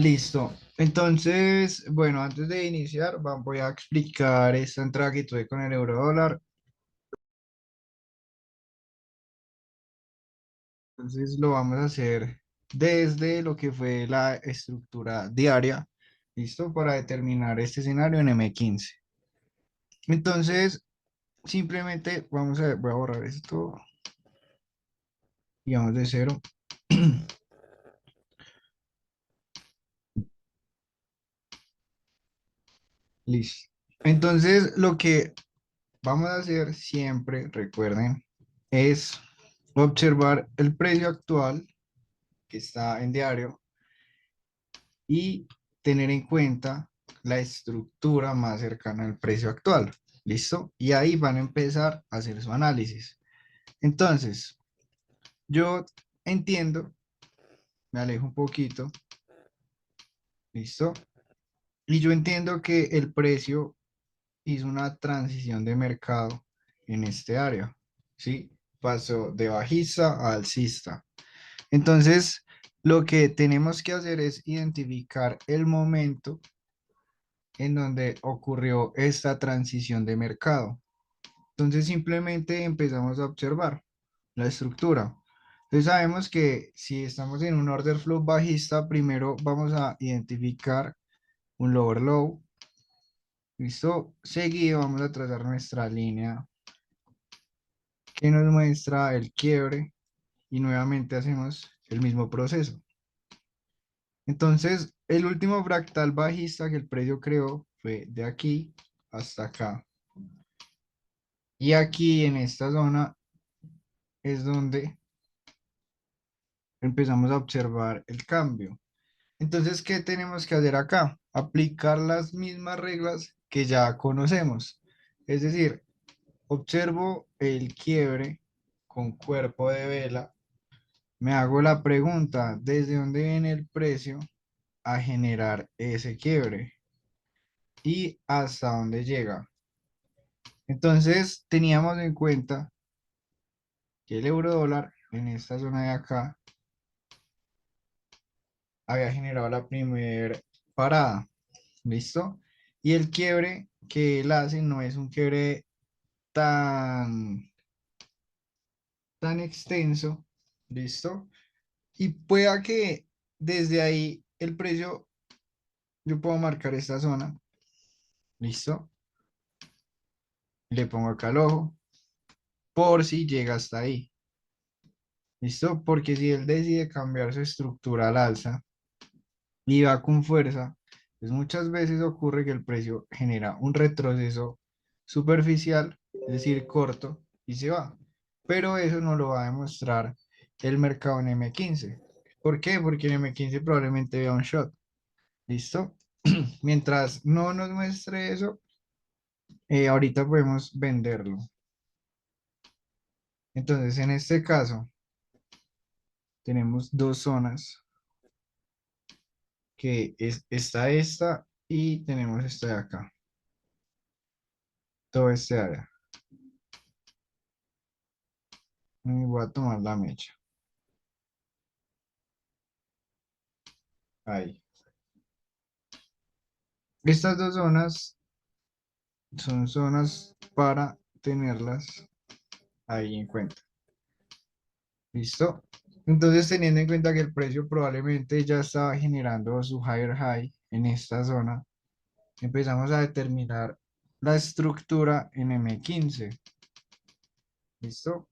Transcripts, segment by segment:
Listo. Entonces, bueno, antes de iniciar, voy a explicar esta entrada que tuve con el euro dólar. Entonces, lo vamos a hacer desde lo que fue la estructura diaria, ¿listo? Para determinar este escenario en M15. Entonces, simplemente vamos a ver, voy a borrar esto y vamos de cero. Listo. Entonces, lo que vamos a hacer siempre, recuerden, es observar el precio actual que está en diario y tener en cuenta la estructura más cercana al precio actual. ¿Listo? Y ahí van a empezar a hacer su análisis. Entonces, yo entiendo, me alejo un poquito, ¿listo? Y yo entiendo que el precio hizo una transición de mercado en este área, ¿sí? Pasó de bajista a alcista. Entonces, lo que tenemos que hacer es identificar el momento en donde ocurrió esta transición de mercado. Entonces simplemente empezamos a observar la estructura. Entonces sabemos que si estamos en un order flow bajista, primero vamos a identificar un lower low. Listo. Seguido vamos a trazar nuestra línea que nos muestra el quiebre y nuevamente hacemos el mismo proceso. Entonces el último fractal bajista que el precio creó fue de aquí hasta acá. Y aquí en esta zona es donde empezamos a observar el cambio. Entonces, ¿qué tenemos que hacer acá? Aplicar las mismas reglas que ya conocemos. Es decir, observo el quiebre con cuerpo de vela, me hago la pregunta, ¿desde dónde viene el precio a generar ese quiebre? ¿Y hasta dónde llega? Entonces, teníamos en cuenta que el euro dólar en esta zona de acá había generado la primera parada, ¿listo? Y el quiebre que él hace no es un quiebre tan, tan extenso, ¿listo? Y pueda que desde ahí el precio, yo puedo marcar esta zona, ¿listo? Le pongo acá el ojo, por si llega hasta ahí, ¿listo? Porque si él decide cambiar su estructura al alza y va con fuerza, pues muchas veces ocurre que el precio genera un retroceso superficial, es decir, corto, y se va. Pero eso no lo va a demostrar el mercado en M15. ¿Por qué? Porque en M15 probablemente vea un shot. ¿Listo? Mientras no nos muestre eso, ahorita podemos venderlo. Entonces, en este caso, tenemos dos zonas, que es esta y tenemos esta de acá, todo este área. Y voy a tomar la mecha. Ahí. Estas dos zonas son zonas para tenerlas ahí en cuenta. ¿Listo? Entonces, teniendo en cuenta que el precio probablemente ya estaba generando su higher high en esta zona, empezamos a determinar la estructura en M15. ¿Listo?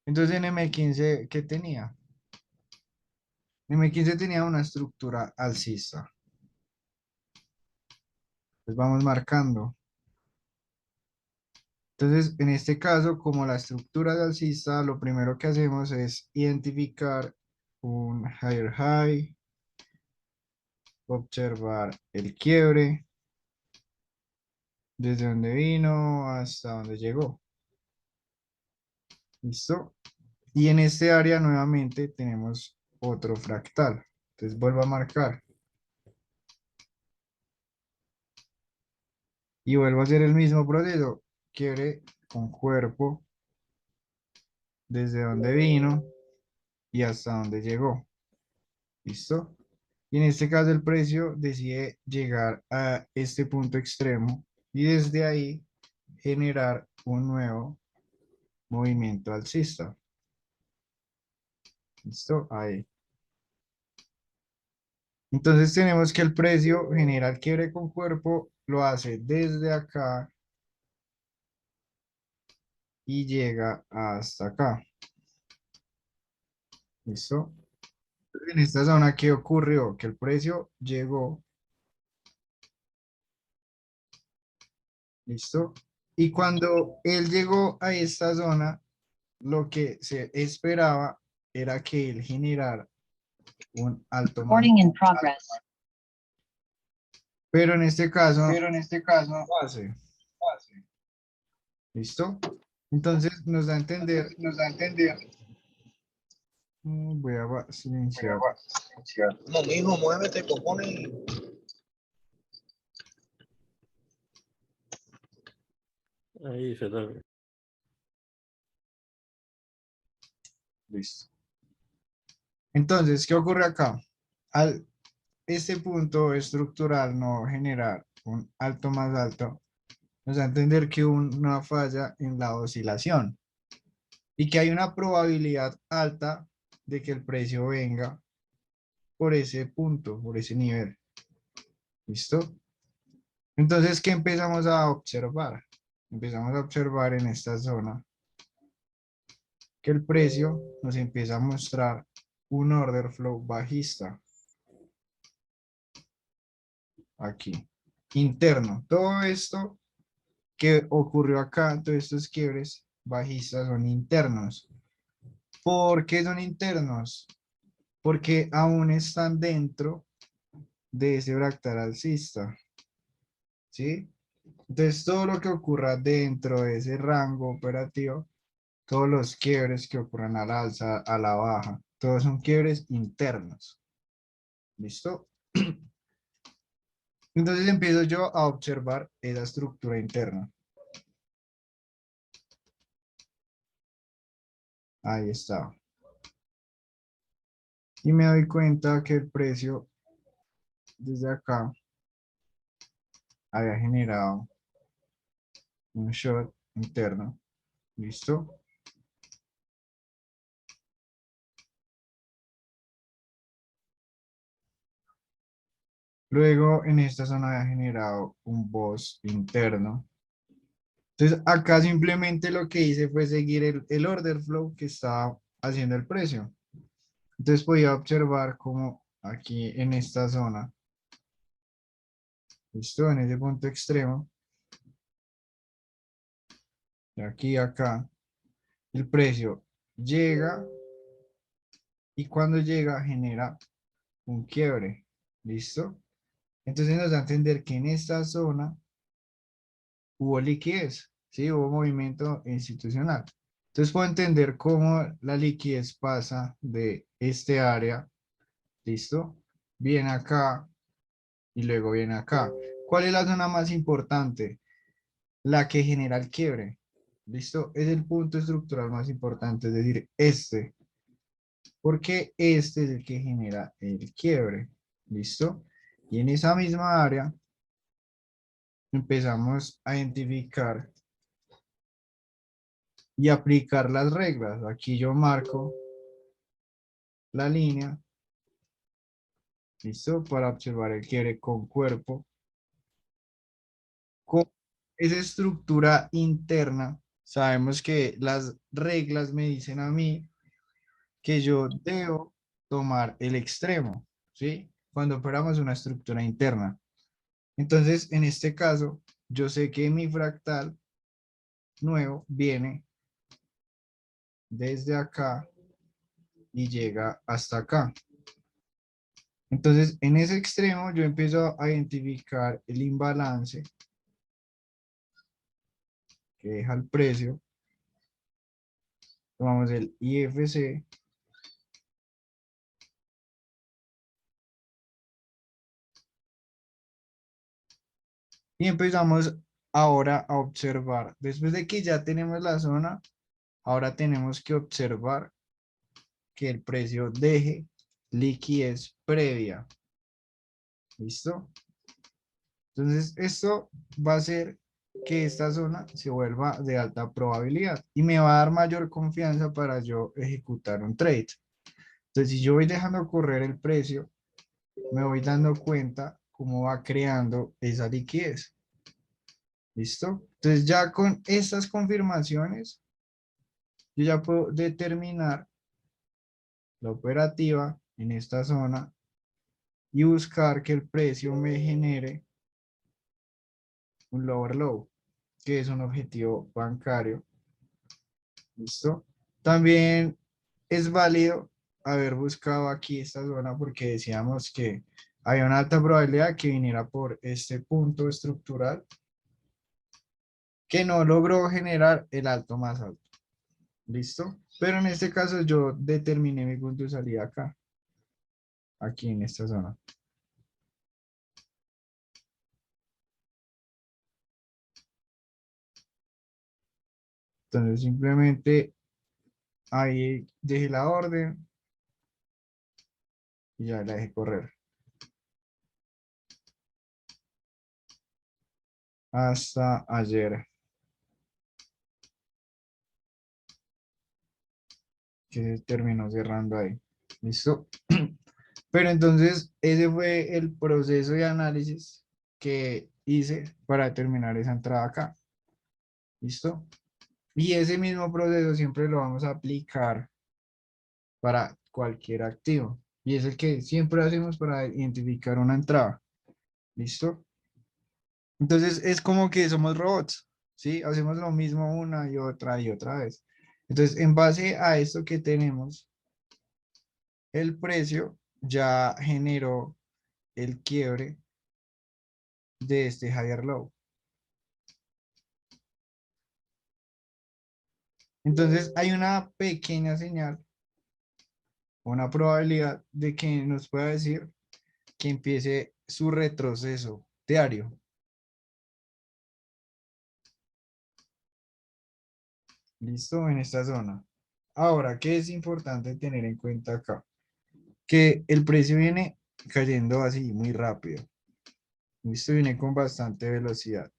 Entonces, en M15, ¿qué tenía? M15 tenía una estructura alcista. Entonces, vamos marcando. Entonces, en este caso, como la estructura es alcista, lo primero que hacemos es identificar un higher high, observar el quiebre, desde donde vino hasta donde llegó. ¿Listo? Y en este área nuevamente tenemos otro fractal. Entonces vuelvo a marcar y vuelvo a hacer el mismo proceso. Quiebre con cuerpo, desde donde vino y hasta donde llegó. ¿Listo? Y en este caso el precio decide llegar a este punto extremo y desde ahí generar un nuevo movimiento alcista. ¿Listo? Ahí. Entonces tenemos que el precio genera el quiebre con cuerpo, lo hace desde acá y llega hasta acá. ¿Listo? En esta zona, ¿qué ocurrió? Que el precio llegó, ¿listo? Y cuando él llegó a esta zona, lo que se esperaba era que él generara un alto más. Recording in progress. Pero en este caso, No lo hace. ¿Listo? Entonces nos da a entender, nos da a entender. voy a silenciar. No, mijo, muévete, cojones. Ahí se larga. Listo. Entonces, ¿qué ocurre acá? Al este punto estructural no generar un alto más alto, nos da a entender que una falla en la oscilación y que hay una probabilidad alta de que el precio venga por ese punto, por ese nivel. ¿Listo? Entonces, ¿qué empezamos a observar? Empezamos a observar en esta zona que el precio nos empieza a mostrar un order flow bajista. Aquí, interno. Todo esto que ocurrió acá, todos estos quiebres bajistas son internos. ¿Por qué son internos? Porque aún están dentro de ese fractal alcista. ¿Sí? Entonces, todo lo que ocurra dentro de ese rango operativo, todos los quiebres que ocurran a la alza, a la baja, todos son quiebres internos. ¿Listo? Entonces empiezo yo a observar esa estructura interna. Ahí está. Y me doy cuenta que el precio desde acá había generado un short interno. ¿Listo? Luego en esta zona había generado un boss interno. Entonces acá simplemente lo que hice fue seguir el order flow que estaba haciendo el precio. Entonces podía observar como aquí en esta zona, ¿listo? En ese punto extremo, de aquí a acá, el precio llega y cuando llega genera un quiebre, ¿listo? Entonces nos da a entender que en esta zona hubo liquidez, ¿sí? Hubo movimiento institucional. Entonces puedo entender cómo la liquidez pasa de este área, ¿listo? Viene acá y luego viene acá. ¿Cuál es la zona más importante? La que genera el quiebre, ¿listo? Es el punto estructural más importante, es decir, este. Porque este es el que genera el quiebre, ¿listo? Y en esa misma área empezamos a identificar y aplicar las reglas. Aquí yo marco la línea, ¿listo? Para observar el quiebre con cuerpo. Con esa estructura interna, sabemos que las reglas me dicen a mí que yo debo tomar el extremo, ¿sí? Cuando operamos una estructura interna. Entonces, en este caso, yo sé que mi fractal nuevo viene desde acá y llega hasta acá. Entonces, en ese extremo yo empiezo a identificar el imbalance que deja el precio. Tomamos el IFC. Y empezamos ahora a observar. Después de que ya tenemos la zona, ahora tenemos que observar que el precio deje liquidez previa. ¿Listo? Entonces, esto va a hacer que esta zona se vuelva de alta probabilidad y me va a dar mayor confianza para yo ejecutar un trade. Entonces, si yo voy dejando correr el precio, me voy dando cuenta cómo va creando esa liquidez. ¿Listo? Entonces, ya con estas confirmaciones, yo ya puedo determinar la operativa en esta zona y buscar que el precio me genere un lower low, que es un objetivo bancario. ¿Listo? También es válido haber buscado aquí esta zona porque decíamos que había una alta probabilidad que viniera por este punto estructural que no logró generar el alto más alto. ¿Listo? Pero en este caso yo determiné mi punto de salida acá, aquí en esta zona. Entonces simplemente ahí dejé la orden y ya la dejé correr. Hasta ayer, que se terminó cerrando ahí. ¿Listo? Pero entonces ese fue el proceso de análisis que hice para determinar esa entrada acá. ¿Listo? Y ese mismo proceso siempre lo vamos a aplicar para cualquier activo. Y es el que siempre hacemos para identificar una entrada. ¿Listo? Entonces es como que somos robots, ¿sí? Hacemos lo mismo una y otra vez. Entonces, en base a esto que tenemos, el precio ya generó el quiebre de este higher low. Entonces, hay una pequeña señal, una probabilidad de que nos pueda decir que empiece su retroceso diario. ¿Listo? En esta zona. Ahora, ¿qué es importante tener en cuenta acá? Que el precio viene cayendo así muy rápido. ¿Listo? Viene con bastante velocidad.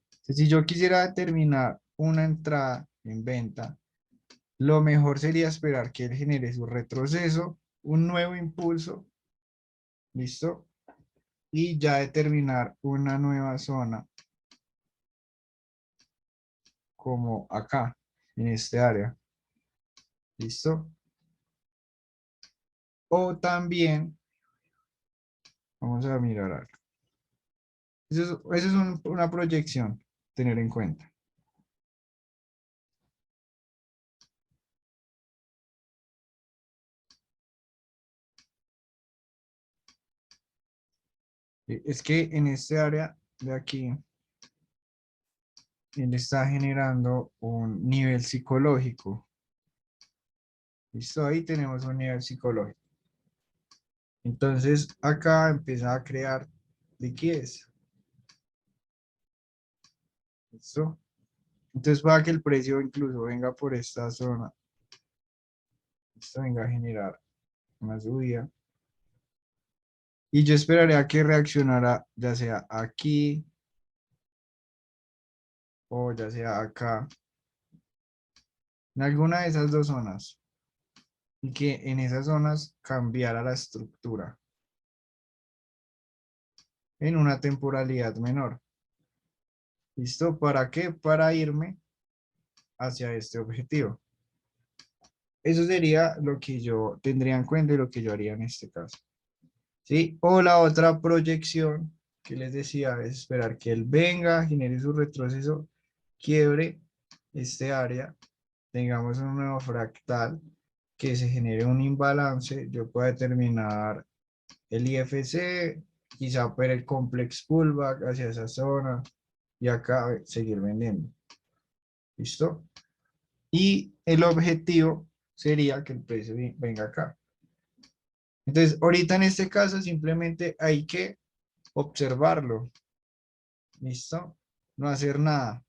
Entonces, si yo quisiera determinar una entrada en venta, lo mejor sería esperar que él genere su retroceso, un nuevo impulso, ¿listo? Y ya determinar una nueva zona como acá, en este área, ¿listo? O también, vamos a mirar algo. Eso es una proyección, tener en cuenta. Es que en este área de aquí, él está generando un nivel psicológico. ¿Listo? Ahí tenemos un nivel psicológico. Entonces, acá empieza a crear liquidez. ¿Listo? Entonces, para que el precio incluso venga por esta zona, esto venga a generar una subida. Y yo esperaría a que reaccionara ya sea aquí o ya sea acá, en alguna de esas dos zonas. Y que en esas zonas cambiara la estructura en una temporalidad menor. ¿Listo? ¿Para qué? Para irme hacia este objetivo. Eso sería lo que yo tendría en cuenta y lo que yo haría en este caso. ¿Sí? O la otra proyección que les decía es esperar que él venga, genere su retroceso, quiebre este área, tengamos un nuevo fractal, que se genere un imbalance, yo pueda determinar el IFC, quizá ver el complex pullback hacia esa zona y acá seguir vendiendo. ¿Listo? Y el objetivo sería que el precio venga acá. Entonces, ahorita en este caso simplemente hay que observarlo. ¿Listo? No hacer nada.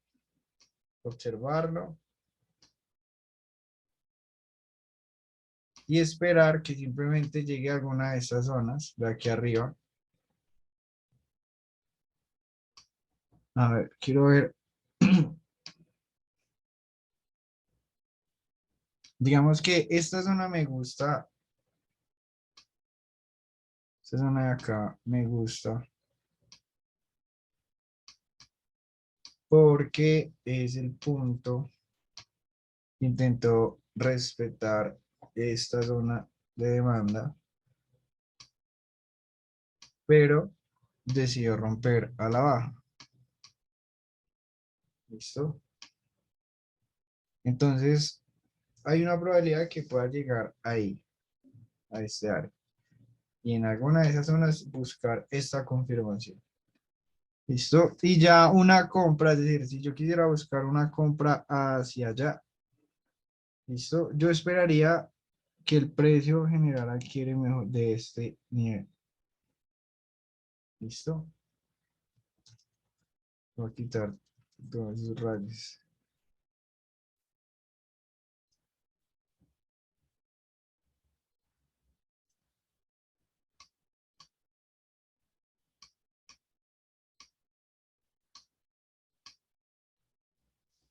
Observarlo y esperar que simplemente llegue a alguna de estas zonas de aquí arriba A ver, quiero ver. Digamos que esta zona me gusta. Esta zona de acá me gusta porque es el punto. Intento respetar esta zona de demanda, pero decidió romper a la baja. ¿Listo? Entonces, hay una probabilidad que pueda llegar ahí, a este área. Y en alguna de esas zonas buscar esta confirmación. ¿Listo? Y ya una compra, es decir, si yo quisiera buscar una compra hacia allá, ¿listo? Yo esperaría que el precio general adquiere mejor de este nivel. ¿Listo? Voy a quitar todos esos rayos.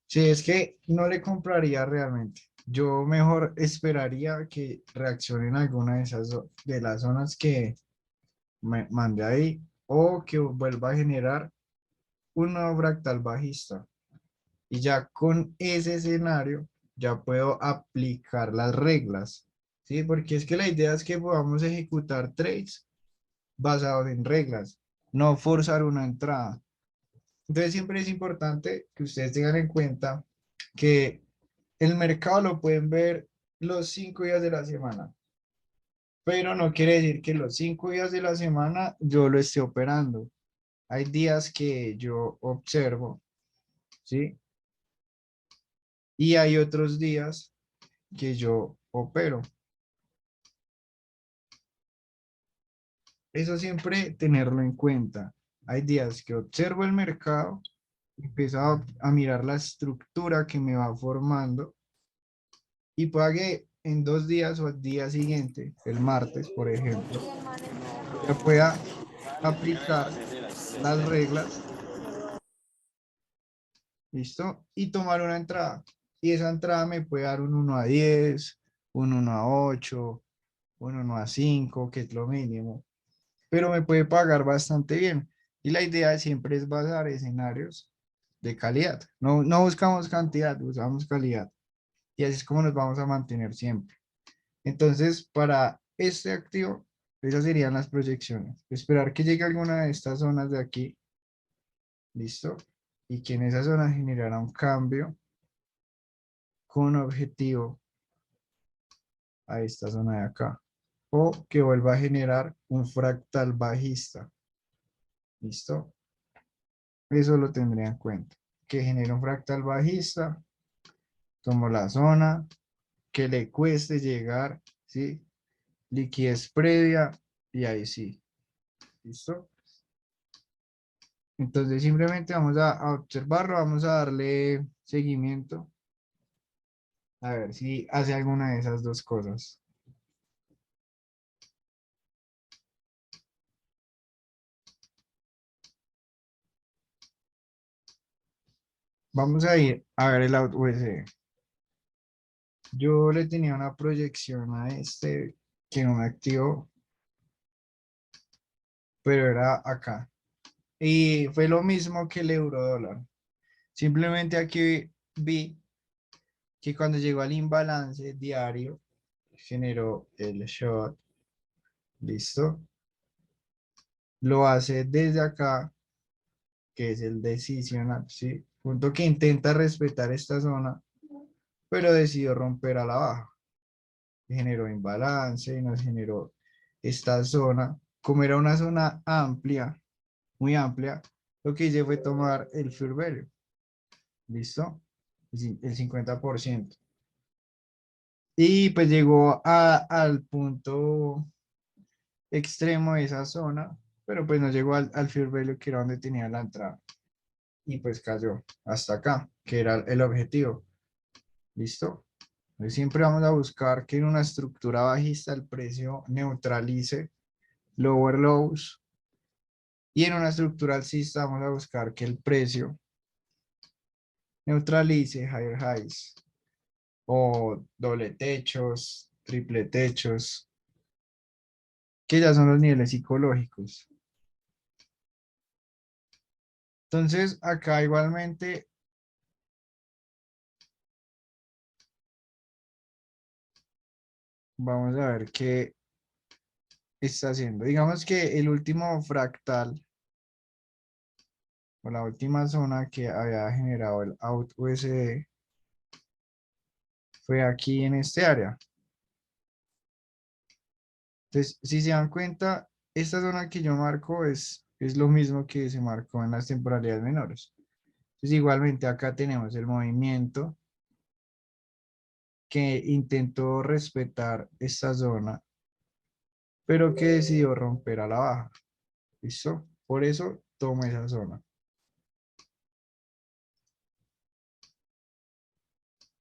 Sí, es que no le compraría realmente. Yo mejor esperaría que reaccionen alguna de esas de las zonas que me mandé ahí o que vuelva a generar un nuevo fractal bajista. Y ya con ese escenario ya puedo aplicar las reglas. ¿Sí? Porque es que la idea es que podamos ejecutar trades basados en reglas, no forzar una entrada. Entonces siempre es importante que ustedes tengan en cuenta que el mercado lo pueden ver los 5 días de la semana, pero no quiere decir que los 5 días de la semana yo lo esté operando. Hay días que yo observo, ¿sí? Y hay otros días que yo opero. Eso siempre tenerlo en cuenta. Hay días que observo el mercado, empiezo a mirar la estructura que me va formando y pueda que en 2 días o al día siguiente, el martes, por ejemplo, ya pueda aplicar las reglas, ¿listo? Y tomar una entrada. Y esa entrada me puede dar un 1-10, un 1-8, un 1-5, que es lo mínimo, pero me puede pagar bastante bien. Y la idea siempre es basar escenarios de calidad. No, no buscamos cantidad, buscamos calidad. Y así es como nos vamos a mantener siempre. Entonces, para este activo, esas serían las proyecciones. Esperar que llegue alguna de estas zonas de aquí, ¿listo? Y que en esa zona generara un cambio con objetivo a esta zona de acá. O que vuelva a generar un fractal bajista, ¿listo? Eso lo tendría en cuenta. Que genere un fractal bajista, como la zona, que le cueste llegar, ¿sí? Liquidez previa, y ahí sí, ¿listo? Entonces simplemente vamos a observarlo, vamos a darle seguimiento, a ver si hace alguna de esas dos cosas. Vamos a ir a ver el out USD. Yo le tenía una proyección a este que no me activó, pero era acá. Y fue lo mismo que el euro dólar. Simplemente aquí vi que cuando llegó al imbalance diario, generó el short, listo. Lo hace desde acá, que es el decisional, ¿sí? Punto que intenta respetar esta zona, pero decidió romper a la baja. Generó imbalance y nos generó esta zona. Como era una zona amplia, muy amplia, lo que hice fue tomar el fair value. ¿Listo? El 50%. Y pues llegó al punto extremo de esa zona, pero pues no llegó al fair value que era donde tenía la entrada. Y pues cayó hasta acá, que era el objetivo. ¿Listo? Entonces siempre vamos a buscar que en una estructura bajista el precio neutralice lower lows Y en una estructura alcista vamos a buscar que el precio neutralice higher highs o doble techos, triple techos, que ya son los niveles psicológicos. Entonces, acá igualmente vamos a ver qué está haciendo. Digamos que el último fractal o la última zona que había generado el out USD fue aquí en este área. Entonces, si se dan cuenta, esta zona que yo marco es lo mismo que se marcó en las temporalidades menores. Entonces, igualmente acá tenemos el movimiento que intentó respetar esta zona, pero que decidió romper a la baja. ¿Listo? Por eso tomo esa zona.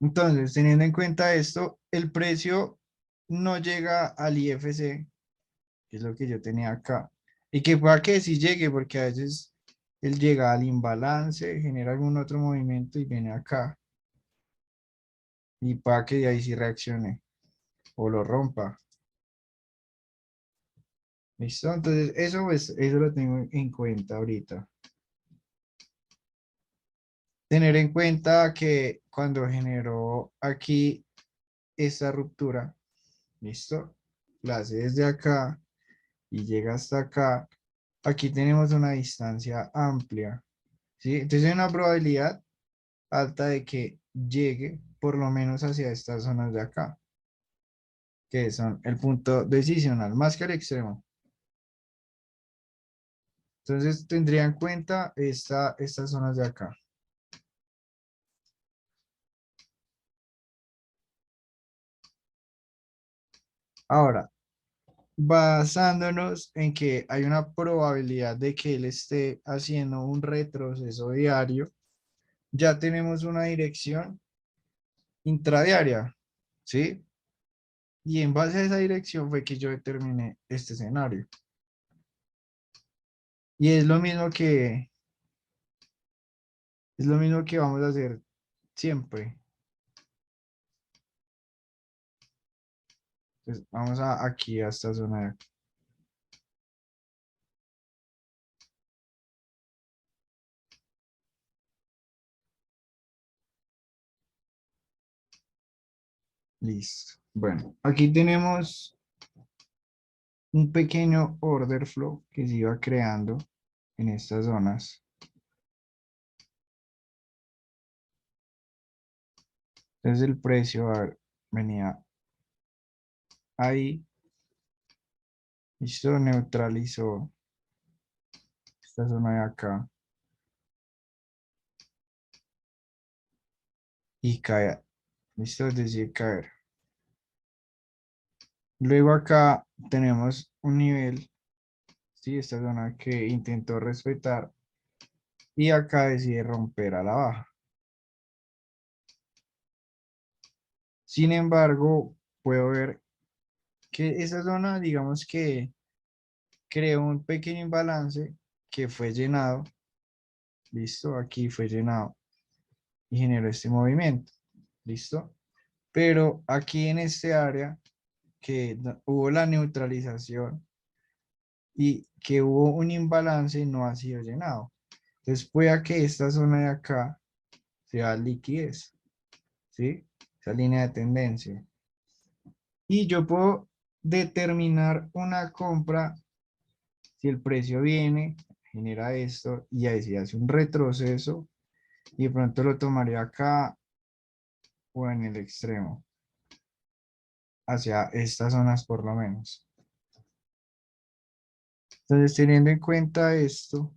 Entonces, teniendo en cuenta esto, el precio no llega al IFC, que es lo que yo tenía acá. Y que pueda que sí llegue, porque a veces él llega al imbalance, genera algún otro movimiento y viene acá. Y para que de ahí sí reaccione o lo rompa. ¿Listo? Entonces, eso, pues, eso lo tengo en cuenta ahorita. Tener en cuenta que cuando generó aquí esta ruptura, ¿listo? La hace desde acá y llega hasta acá. Aquí tenemos una distancia amplia, ¿sí? Entonces hay una probabilidad alta de que llegue por lo menos hacia estas zonas de acá, que son el punto decisional, más que el extremo. Entonces tendría en cuenta estas zonas de acá. Ahora, basándonos en que hay una probabilidad de que él esté haciendo un retroceso diario, ya tenemos una dirección intradiaria, ¿sí? Y en base a esa dirección fue que yo determiné este escenario. Y es lo mismo que vamos a hacer siempre. Entonces, vamos aquí a esta zona de aquí. Listo. Bueno, aquí tenemos un pequeño order flow que se iba creando en estas zonas. Entonces el precio, a ver, venía ahí, listo, neutralizó esta zona de acá y cae, listo, es decir, caer. Luego acá tenemos un nivel, sí, esta zona que intentó respetar y acá decide romper a la baja. Sin embargo, puedo ver que esa zona, digamos que creó un pequeño imbalance que fue llenado, listo, aquí fue llenado y generó este movimiento, listo. Pero aquí en este área que hubo la neutralización y que hubo un imbalance no ha sido llenado. Entonces pueda que esta zona de acá sea liquidez, ¿sí? Esa línea de tendencia. Y yo puedo determinar una compra si el precio viene, genera esto y ahí se hace un retroceso y de pronto lo tomaría acá o en el extremo, hacia estas zonas por lo menos. Entonces, teniendo en cuenta esto,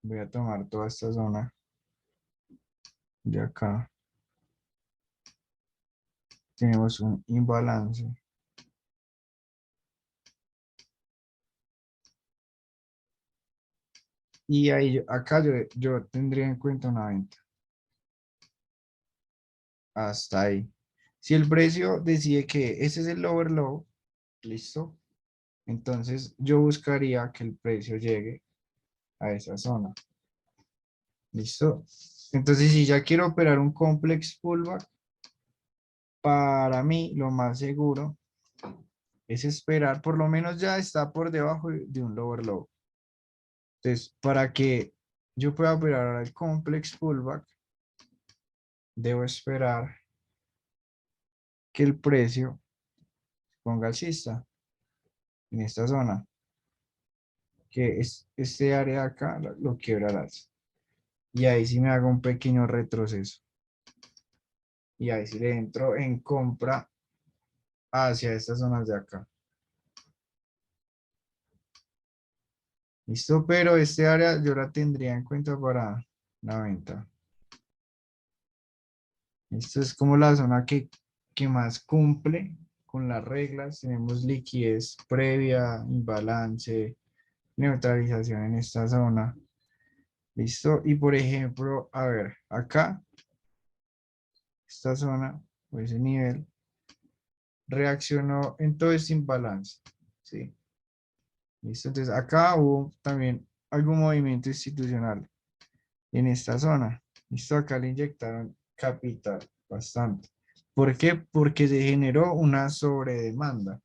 voy a tomar toda esta zona de acá. Tenemos un imbalance. Y ahí, acá yo tendría en cuenta una venta. Hasta ahí. Si el precio decide que ese es el lower low, listo. Entonces yo buscaría que el precio llegue a esa zona. ¿Listo? Entonces si ya quiero operar un complex pullback, para mí lo más seguro es esperar, por lo menos ya está por debajo de un lower low. Entonces, para que yo pueda operar el complex pullback, debo esperar que el precio ponga alcista en esta zona, que es este área de acá, lo quiebra al alza. Y ahí sí me hago un pequeño retroceso. Y ahí sí le entro en compra hacia estas zonas de acá. ¿Listo? Pero este área yo la tendría en cuenta para la venta. Esto es como la zona que más cumple con las reglas. Tenemos liquidez previa, imbalance, neutralización en esta zona. ¿Listo? Y por ejemplo, a ver, acá, esta zona, o ese nivel, reaccionó en todo este imbalance. ¿Sí? ¿Listo? Entonces acá hubo también algún movimiento institucional en esta zona. ¿Listo? Acá le inyectaron capital bastante. ¿Por qué? Porque se generó una sobredemanda,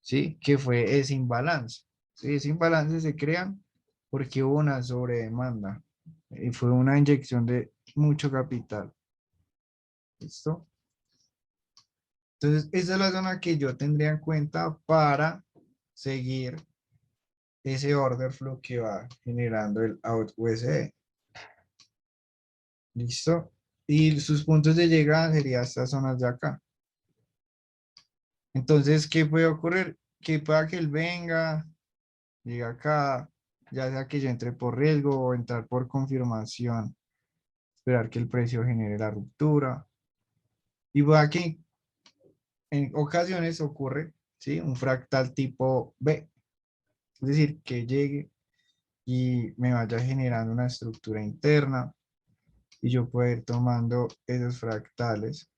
¿sí? Que fue ese imbalance. ¿Sí? Ese imbalance se crea porque hubo una sobredemanda y fue una inyección de mucho capital. ¿Listo? Entonces, esa es la zona que yo tendría en cuenta para seguir ese order flow que va generando el out USD. ¿Listo? Y sus puntos de llegada serían estas zonas de acá. Entonces, ¿qué puede ocurrir? Que pueda que él venga, llegue acá, ya sea que yo entre por riesgo o entrar por confirmación, esperar que el precio genere la ruptura. Y pueda que en ocasiones ocurre, ¿sí? Un fractal tipo B. Es decir, que llegue y me vaya generando una estructura interna y yo puedo ir tomando esos fractales,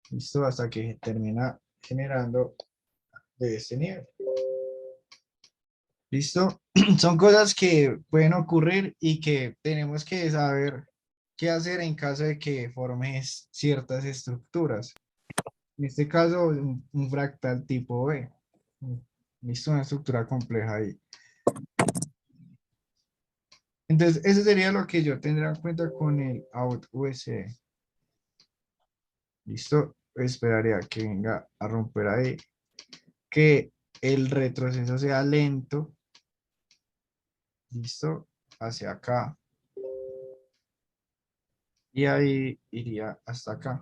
listo, hasta que termina generando de este nivel. ¿Listo? Son cosas que pueden ocurrir y que tenemos que saber qué hacer en caso de que formes ciertas estructuras. En este caso, un fractal tipo B. ¿Listo? Una estructura compleja ahí. Entonces, eso sería lo que yo tendría en cuenta con el out USD. ¿Listo? Esperaría que venga a romper ahí. Que el retroceso sea lento. ¿Listo? Hacia acá. Y ahí iría hasta acá.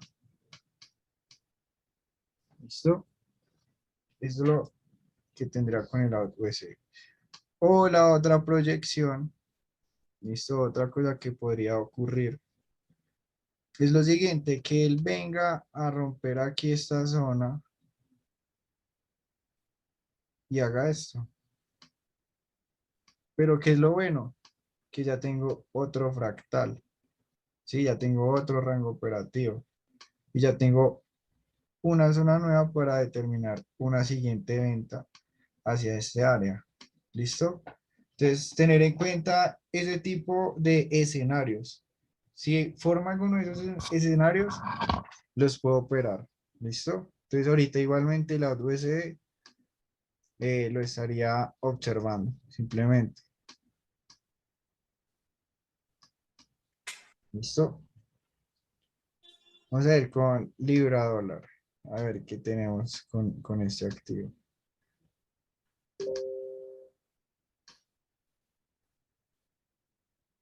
¿Listo? Eso es lo que tendrá con el out USD. O la otra proyección. ¿Listo? Otra cosa que podría ocurrir es lo siguiente, que él venga a romper aquí esta zona y haga esto. Pero ¿qué es lo bueno? Que ya tengo otro fractal, ¿sí? Ya tengo otro rango operativo y ya tengo una zona nueva para determinar una siguiente venta hacia este área. ¿Listo? Entonces, tener en cuenta ese tipo de escenarios. Si forma alguno de esos escenarios, los puedo operar. ¿Listo? Entonces, ahorita igualmente la USD lo estaría observando, simplemente. ¿Listo? Vamos a ver con libra dólar. A ver qué tenemos con este activo.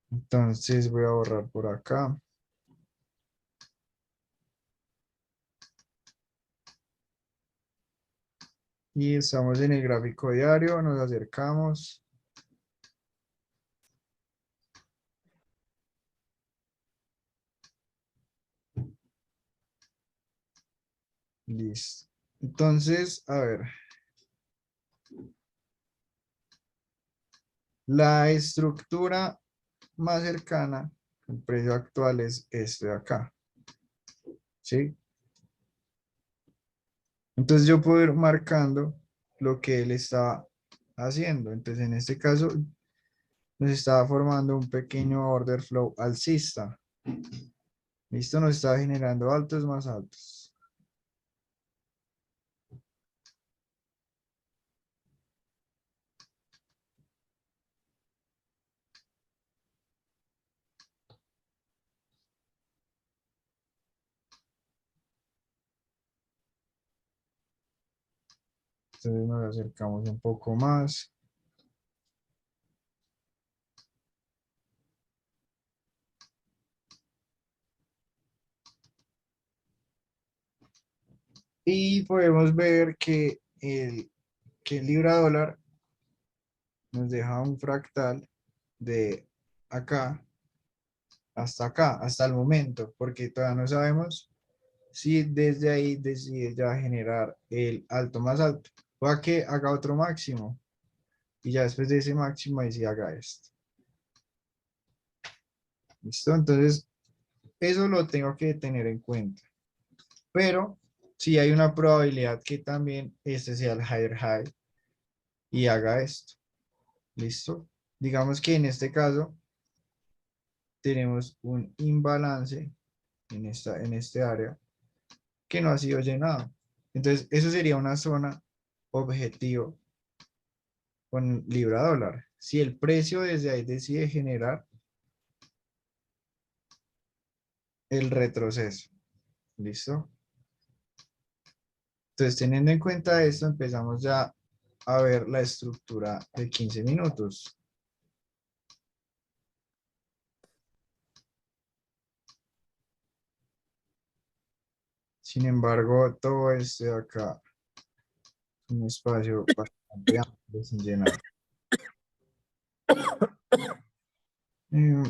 Entonces voy a borrar por acá. Y estamos en el gráfico diario, nos acercamos. Listo. Entonces, a ver. La estructura más cercana, el precio actual es este de acá. ¿Sí? Entonces yo puedo ir marcando lo que él está haciendo. Entonces, en este caso, nos estaba formando un pequeño order flow alcista. Listo, nos está generando altos más altos. Entonces nos acercamos un poco más. Y podemos ver que el libra dólar nos deja un fractal de acá, hasta el momento, porque todavía no sabemos si desde ahí decide ya generar el alto más alto. O a que haga otro máximo. Y ya después de ese máximo ahí sí haga esto. ¿Listo? Entonces, eso lo tengo que tener en cuenta. Pero sí hay una probabilidad que también este sea el higher high y haga esto. ¿Listo? Digamos que en este caso tenemos un imbalance en este área que no ha sido llenado. Entonces, eso sería una zona objetivo con libra dólar. Si el precio desde ahí decide generar el retroceso. ¿Listo? Entonces, teniendo en cuenta esto, empezamos ya a ver la estructura de 15 minutos. Sin embargo, todo esto de acá es un espacio bastante amplio sin llenar. Mm,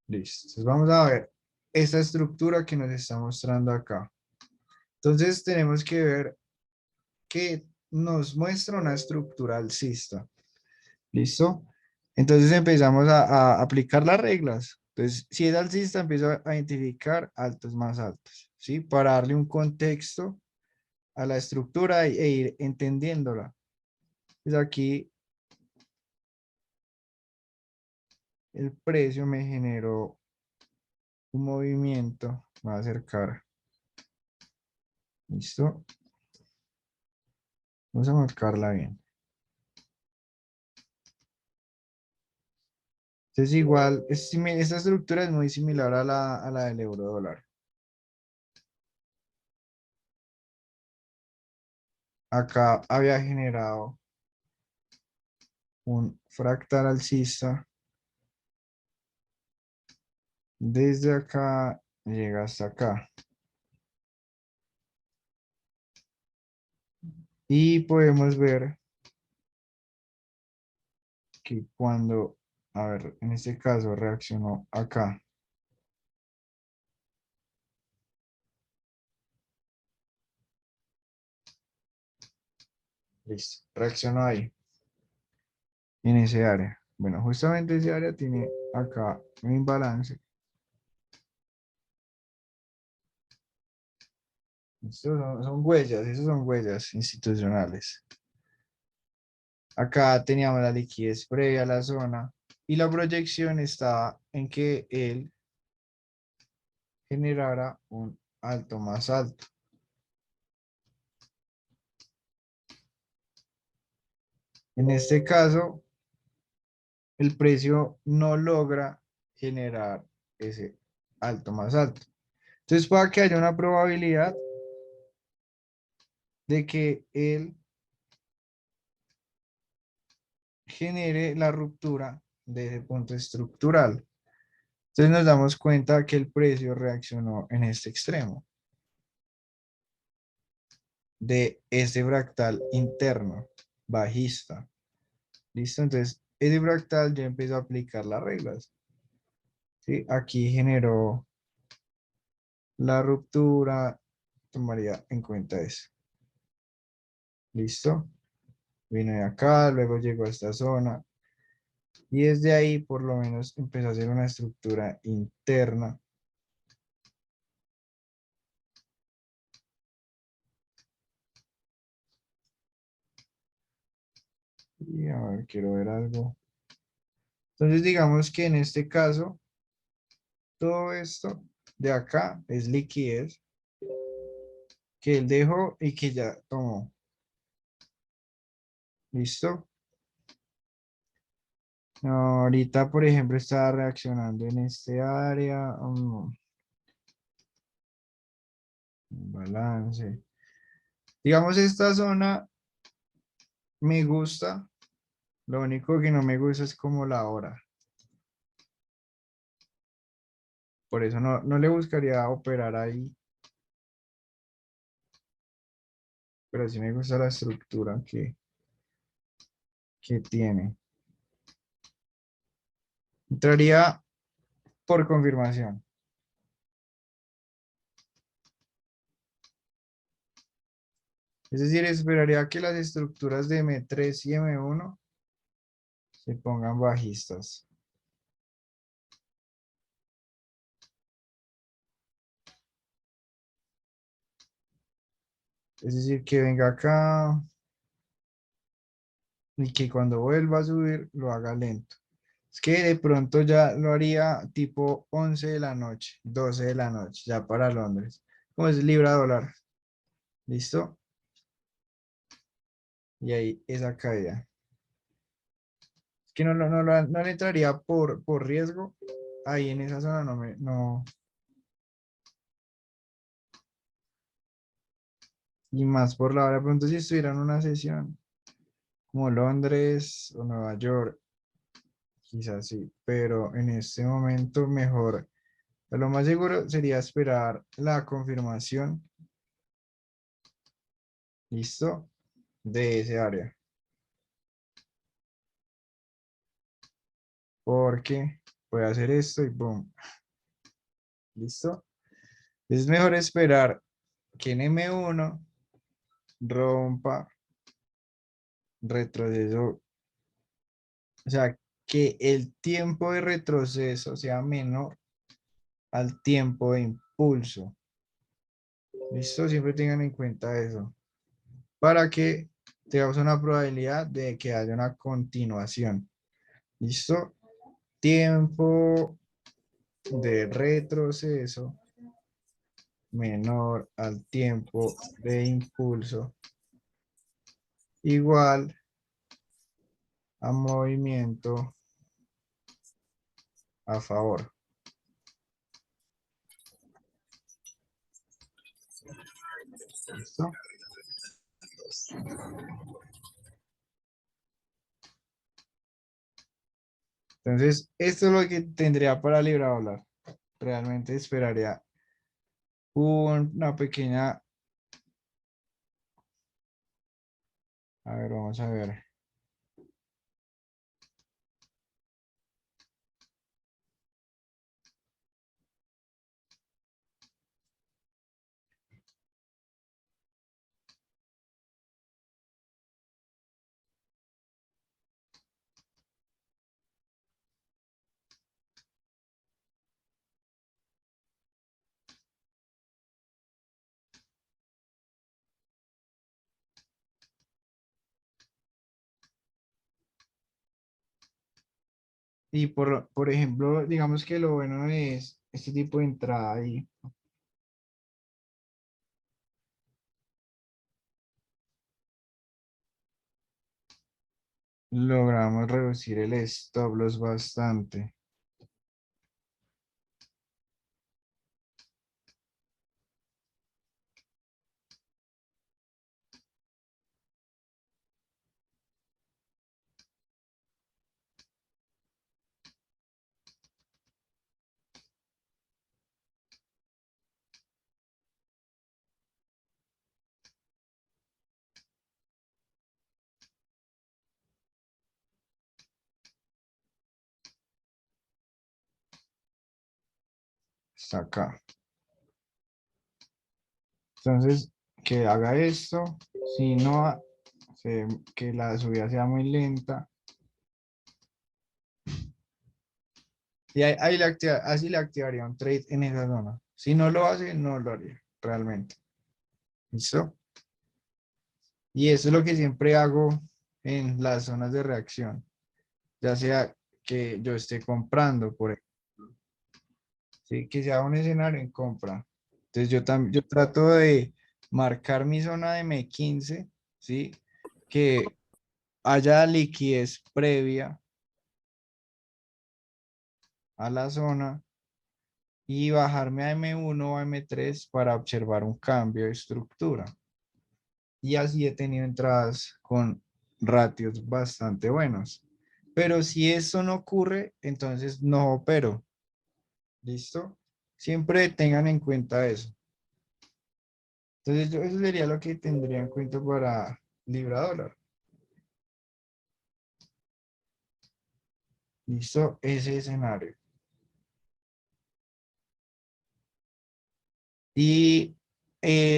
Listo. Entonces, vamos a ver esta estructura que nos está mostrando acá. Entonces, tenemos que ver que nos muestra una estructura alcista. ¿Listo? Entonces empezamos a aplicar las reglas. Entonces, si es alcista, empiezo a identificar altos más altos, ¿sí? Para darle un contexto a la estructura e ir entendiéndola. Pues aquí el precio me generó un movimiento. Me va a acercar. ¿Listo? Vamos a marcarla bien. Entonces igual, esta estructura es muy similar a la del euro dólar. Acá había generado un fractal alcista. Desde acá llega hasta acá. Y podemos ver que cuando, a ver, en este caso reaccionó acá. Listo, reaccionó ahí, en ese área. Bueno, justamente ese área tiene acá un imbalance. Estos son huellas, esas son huellas institucionales. Acá teníamos la liquidez previa a la zona y la proyección estaba en que él generara un alto más alto. En este caso, el precio no logra generar ese alto más alto. Entonces, puede que haya una probabilidad de que él genere la ruptura de ese punto estructural. Entonces nos damos cuenta que el precio reaccionó en este extremo de ese fractal interno bajista. ¿Listo? Entonces, ese fractal ya empezó a aplicar las reglas. ¿Sí? Aquí generó la ruptura, tomaría en cuenta eso. ¿Listo? Vino de acá, luego llegó a esta zona. Y desde ahí, por lo menos, empezó a hacer una estructura interna Y a ver, quiero ver algo. Entonces, digamos que en este caso, todo esto de acá es liquidez que él dejó y que ya tomó. ¿Listo? No, ahorita, por ejemplo, está reaccionando en este área. Balance. Digamos, esta zona me gusta. Lo único que no me gusta es como la hora. Por eso no le buscaría operar ahí. Pero sí me gusta la estructura que tiene. Entraría por confirmación. Es decir, esperaría que las estructuras de M3 y M1 se pongan bajistas. Es decir, que venga acá y que cuando vuelva a subir lo haga lento. Es que de pronto ya lo haría tipo 11 de la noche, 12 de la noche, ya para Londres. Como es libra dólar. ¿Listo? Y ahí esa caída. Es que no le entraría por riesgo. Ahí en esa zona no. Y más por la hora. De pronto si estuviera en una sesión como Londres o Nueva York, quizás sí. Pero en este momento mejor. Lo más seguro sería esperar la confirmación. ¿Listo? De ese área. Porque puede hacer esto y boom. ¿Listo? Es mejor esperar que en M1 rompa retroceso. O sea, que el tiempo de retroceso sea menor al tiempo de impulso. ¿Listo? Siempre tengan en cuenta eso. Para que tengamos una probabilidad de que haya una continuación. ¿Listo? Tiempo de retroceso menor al tiempo de impulso igual a movimiento a favor. ¿Listo? Entonces, esto es lo que tendría para libra dólar. Realmente esperaría una pequeña... A ver, vamos a ver. Y por ejemplo, digamos que lo bueno es este tipo de entrada ahí. Logramos reducir el stop loss bastante. Hasta acá. Entonces, que haga esto. Si no, que la subida sea muy lenta. Y así le activaría un trade en esa zona. Si no lo hace, no lo haría realmente. ¿Listo? Y eso es lo que siempre hago en las zonas de reacción, ya sea que yo esté comprando, por ejemplo, ¿sí? Que sea un escenario en compra. Entonces yo trato de marcar mi zona de M15, ¿sí? Que haya liquidez previa a la zona y bajarme a M1 o a M3 para observar un cambio de estructura. Y así he tenido entradas con ratios bastante buenos. Pero si eso no ocurre, entonces no opero. ¿Listo? Siempre tengan en cuenta eso. Entonces, eso sería lo que tendría en cuenta para libra dólar. ¿Listo? Ese escenario. Y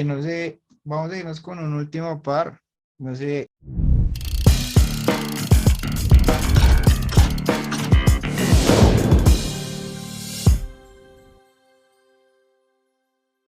no sé, vamos a irnos con un último par. No sé,